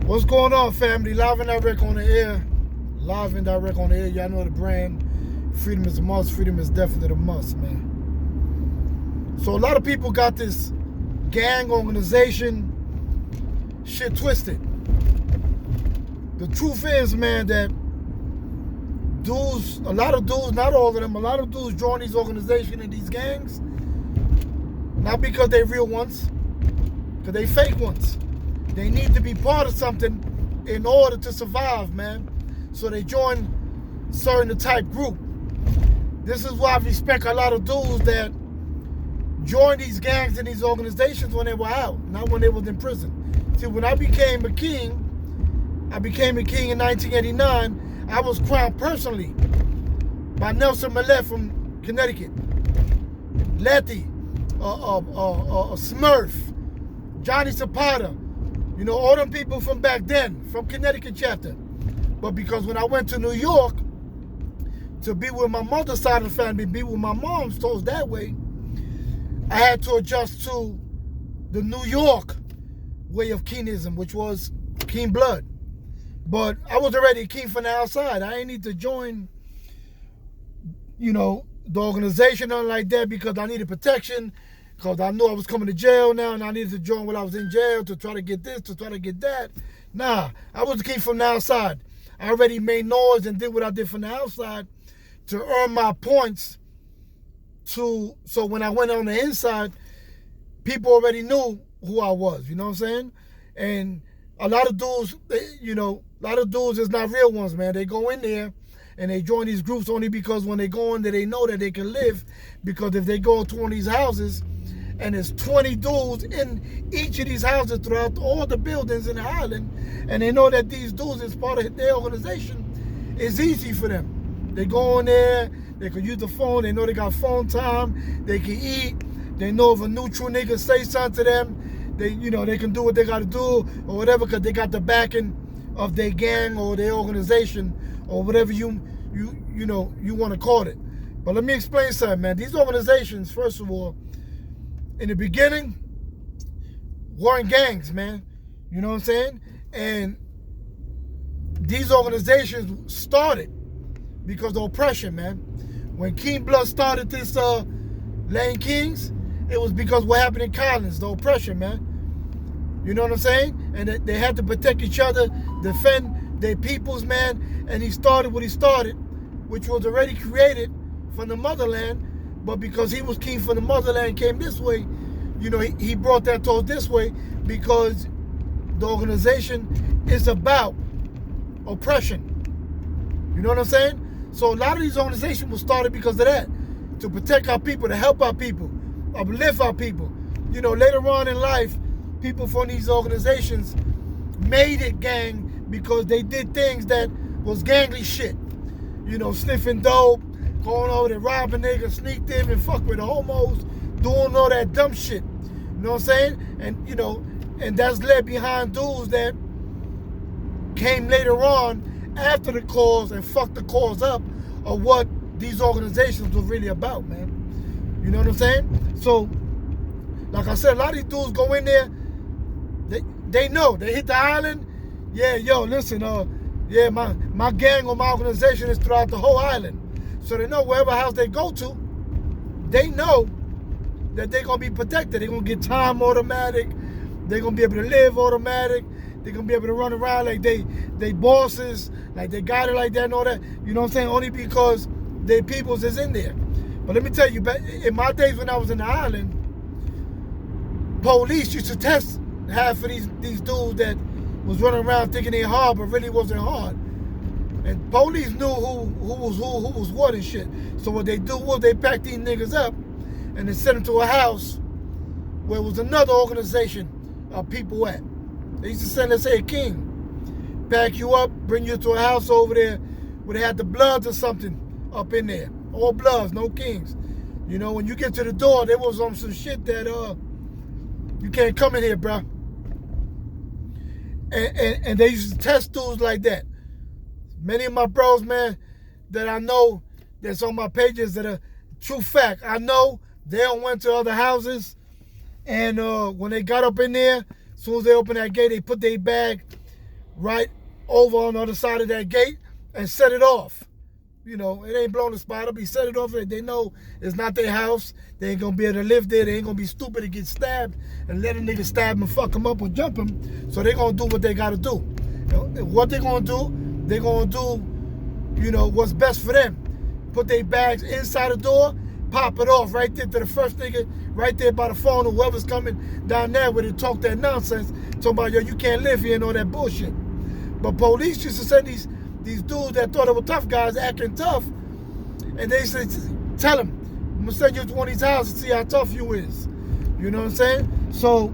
What's going on, family? Live and direct on the air. Live and direct on the air. Y'all know the brand. Freedom is a must. Freedom is definitely a must, man. So a lot of people got this gang organization shit twisted. The truth is, man, that dudes, a lot of dudes, not all of them, a lot of dudes join these organizations and these gangs, not because they're real ones, because they fake ones. They need to be part of something in order to survive, man. So they join certain type group. This is why I respect a lot of dudes that joined these gangs and these organizations when they were out, not when they was in prison. See, when I became a king in 1989. I was crowned personally by Nelson Millett from Connecticut, Letty, Smurf, Johnny Zapata, you know, all them people from back then, from Connecticut chapter. But because when I went to New York to be with my mother's side of the family, be with my mom's toes that way, I had to adjust to the New York way of Keenism, which was Keen blood. But I was already a king from the outside. I ain't need to join, you know, the organization or nothing like that because I needed protection, because I knew I was coming to jail now and I needed to join while I was in jail to try to get this, to try to get that. Nah, I was a king from the outside. I already made noise and did what I did from the outside to earn my points so when I went on the inside, people already knew who I was, you know what I'm saying? And a lot of dudes, you know, a lot of dudes is not real ones, man. They go in there and they join these groups only because when they go in there, they know that they can live. Because if they go to one of these houses and there's 20 dudes in each of these houses throughout all the buildings in the island, and they know that these dudes is part of their organization, it's easy for them. They go in there, they can use the phone, they know they got phone time, they can eat, they know if a neutral nigga say something to them, they, you know, they can do what they got to do or whatever because they got the backing of their gang or their organization or whatever you know you want to call it. But let me explain something, man. These organizations, first of all, in the beginning, weren't gangs, man. You know what I'm saying? And these organizations started because of oppression, man. When King Blood started this Lane Kings, it was because what happened in Collins, the oppression, man. You know what I'm saying? And they had to protect each other, defend their peoples, man. And he started what he started, which was already created from the motherland. But because he was king from the motherland, came this way, you know, he brought that towards this way because the organization is about oppression. You know what I'm saying? So a lot of these organizations were started because of that, to protect our people, to help our people, uplift our people. You know, later on in life, people from these organizations made it gang because they did things that was gangly shit. You know, sniffing dope, going over there, robbing niggas, sneak them and fuck with the homos, doing all that dumb shit. You know what I'm saying? And, you know, and that's led behind dudes that came later on after the cause and fucked the cause up of what these organizations were really about, man. You know what I'm saying? So, like I said, a lot of these dudes go in there, they know. They hit the island, yeah, yo, listen, yeah, my gang or my organization is throughout the whole island. So they know wherever house they go to, they know that they're going to be protected. They're going to get time automatic. They're going to be able to live automatic. They're going to be able to run around like they bosses, like they got it like that and all that. You know what I'm saying? Only because their peoples is in there. But let me tell you, in my days when I was in the island, police used to test half of these dudes that was running around thinking they hard, but really wasn't hard. And police knew who was what and shit. So what they do was they pack these niggas up and they send them to a house where was another organization of people at. They used to send, let's say, a king, pack you up, bring you to a house over there where they had the Bloods or something up in there. All Bloods, no kings. You know, when you get to the door, there was some shit that you can't come in here, bro. And they used to test dudes like that. Many of my bros, man, that I know that's on my pages that are true fact. I know they all went to other houses, and when they got up in there, as soon as they opened that gate, they put their bag right over on the other side of that gate and set it off. You know, it ain't blowing the spot up. He set it off. They know it's not their house. They ain't gonna be able to live there. They ain't gonna be stupid to get stabbed and let a nigga stab him, fuck him up, or jump him. So they gonna do what they gotta do. And what they gonna do? They gonna do, you know, what's best for them. Put their bags inside the door, pop it off right there to the first nigga, right there by the phone, or whoever's coming down there where they talk that nonsense, talking about, yo, you can't live here and all that bullshit. But police used to send these dudes that thought they were tough guys acting tough, and they said, tell them, I'm gonna send you to one of these houses to see how tough you is. You know what I'm saying? So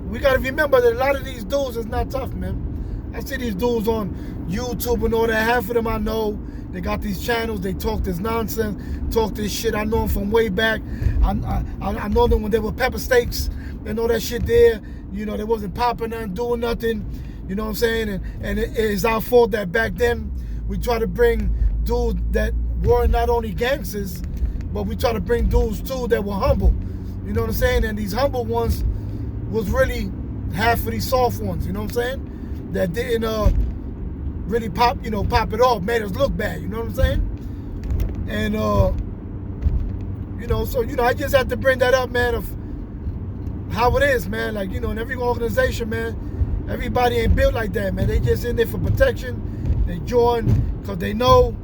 we gotta remember that a lot of these dudes is not tough, man. I see these dudes on YouTube and all that. Half of them I know. They got these channels. They talk this nonsense, talk this shit. I know them from way back. I know them when they were pepper steaks and all that shit there. You know, they wasn't popping nothing, doing nothing. You know what I'm saying? And it is our fault that back then we try to bring dudes that were not only gangsters, but we try to bring dudes too that were humble. You know what I'm saying? And these humble ones was really half of these soft ones. You know what I'm saying? That didn't really pop it off, made us look bad. You know what I'm saying? And you know, so I just have to bring that up, man, of how it is, man. Like, you know, in every organization, man, everybody ain't built like that, man. They just in there for protection. They join because they know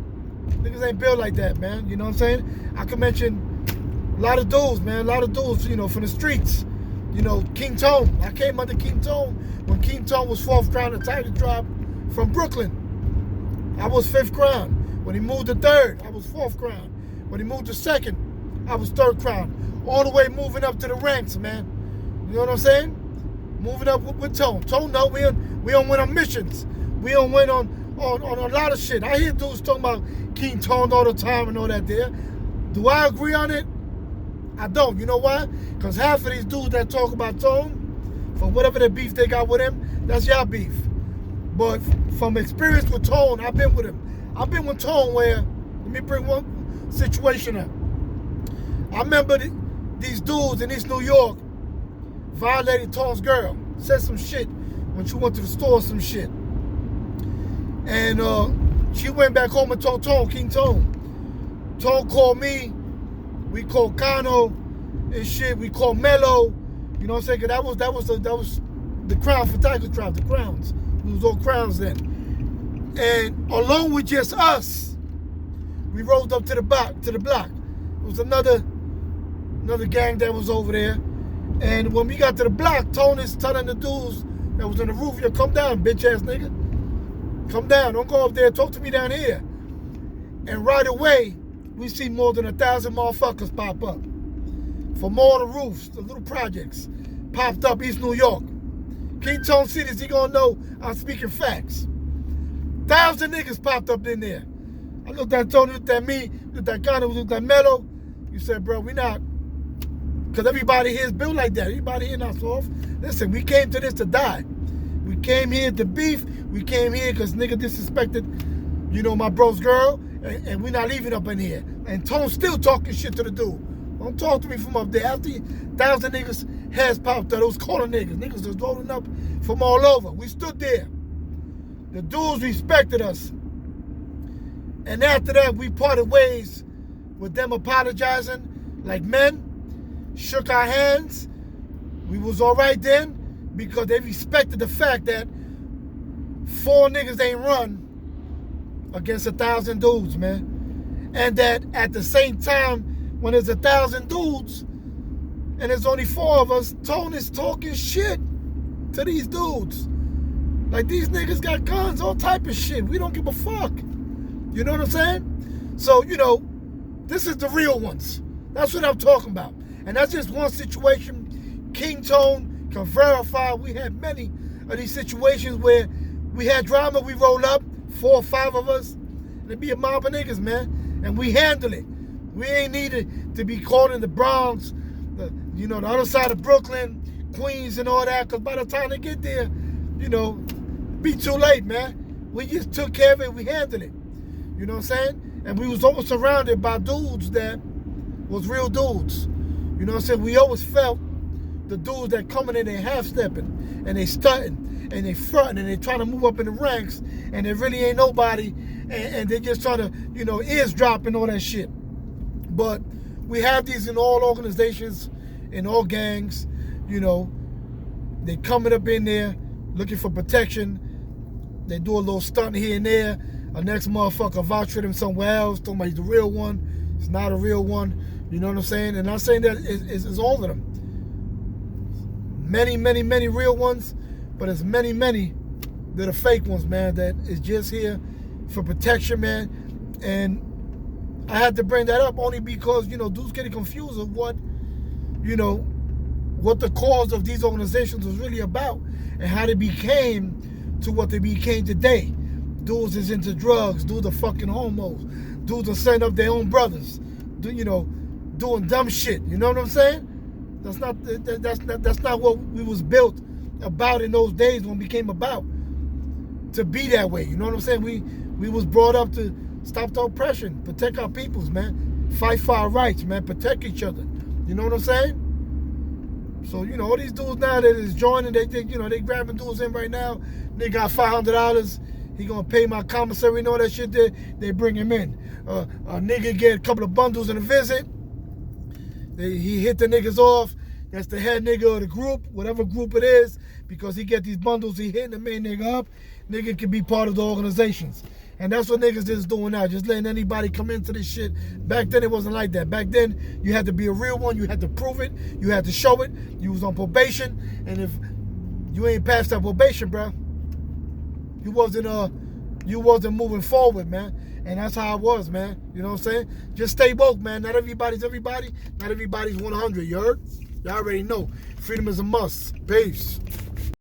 niggas ain't built like that, man. You know what I'm saying? I can mention a lot of dudes, man. A lot of dudes, you know, from the streets. You know, King Tone. I came under King Tone when King Tone was 4th Crown and Tiger Drop from Brooklyn. I was 5th Crown. When he moved to 3rd, I was 4th Crown. When he moved to 2nd, I was 3rd Crown. All the way moving up to the ranks, man. You know what I'm saying? Moving up with Tone. Tone, no, we don't win on missions. We don't win on a lot of shit. I hear dudes talking about King Tone all the time and all that there. Do I agree on it? I don't. You know why? Because half of these dudes that talk about Tone, for whatever the beef they got with him, that's y'all beef. But from experience with Tone, I've been with him. I've been with Tone where, let me bring one situation up. I remember these dudes in East New York violated Tone's girl, said some shit when she went to the store, some shit. And she went back home and told Tone, King Tone. Tone called me. We called Kano and shit. We called Mello. You know what I'm saying? 'Cause that was the crown for Tiger Drop, the crowns. We was all crowns then. And along with just us, we rolled up to the block. It was another gang that was over there. And when we got to the block, Tony's telling the dudes that was on the roof, yo, come down, bitch ass nigga. Come down, don't go up there, talk to me down here. And right away, we see more than 1,000 motherfuckers pop up. From all the roofs, the little projects, popped up East New York. King Tone cities, he gonna know I'm speaking facts. 1,000 niggas popped up in there. I looked at Tony, looked at me, looked at Connor, looked at Mello. You said, bro, we not, because everybody here is built like that. Everybody here not soft. Listen, we came to this to die. We came here to beef. We came here because nigga disrespected, you know, my bro's girl, and we not leaving up in here. And Tone still talking shit to the dude. Don't talk to me from up there. After 1,000 niggas heads popped up, those corner niggas. Niggas was rolling up from all over. We stood there. The dudes respected us. And after that, we parted ways with them apologizing like men, shook our hands. We was all right then because they respected the fact that 4 niggas ain't run against 1,000 dudes, man. And that at the same time, when there's 1,000 dudes and there's only 4 of us, Tone is talking shit to these dudes. Like, these niggas got guns, all type of shit. We don't give a fuck. You know what I'm saying? So, you know, this is the real ones. That's what I'm talking about. And that's just one situation. King Tone can verify we had many of these situations where we had drama, we roll up, 4 or 5 of us, and it be a mob of niggas, man. And we handle it. We ain't needed to be caught in the Bronx, the other side of Brooklyn, Queens and all that, because by the time they get there, you know, be too late, man. We just took care of it, we handled it. You know what I'm saying? And we was always surrounded by dudes that was real dudes. You know what I'm saying? We always felt the dudes that coming in, they half-stepping, and they stunting, and they fronting, and they trying to move up in the ranks, and there really ain't nobody, and they just trying to, eavesdrop and all that shit. But we have these in all organizations, in all gangs, they coming up in there looking for protection. They do a little stunt here and there. A next motherfucker vouch for them somewhere else, talking about he's the real one. It's not a real one. You know what I'm saying? And I'm saying that it's all of them. Many, many, many real ones, but it's many, many that are fake ones, man, that is just here for protection, man. And I had to bring that up only because, dudes getting confused of what the cause of these organizations was really about and how they became to what they became today. Dudes is into drugs, dudes are fucking homos, dudes are setting up their own brothers, doing dumb shit. You know what I'm saying? That's not what we was built about in those days when we came about to be that way. You know what I'm saying? We was brought up to stop the oppression, protect our peoples, man, fight for our rights, man, protect each other. You know what I'm saying? So, all these dudes now that is joining, they think, they grabbing dudes in right now. They got $500. He gonna pay my commissary and all that shit there. They bring him in. A nigga get a couple of bundles in a visit. He hit the niggas off. That's the head nigga of the group, whatever group it is, because he get these bundles, he hitting the main nigga up. Nigga can be part of the organizations. And that's what niggas is doing now, just letting anybody come into this shit. Back then, it wasn't like that. Back then, you had to be a real one. You had to prove it. You had to show it. You was on probation. And if you ain't passed that probation, bro, you wasn't moving forward, man. And that's how it was, man. You know what I'm saying? Just stay woke, man. Not everybody's everybody. Not everybody's 100, you heard? Y'all already know. Freedom is a must. Peace.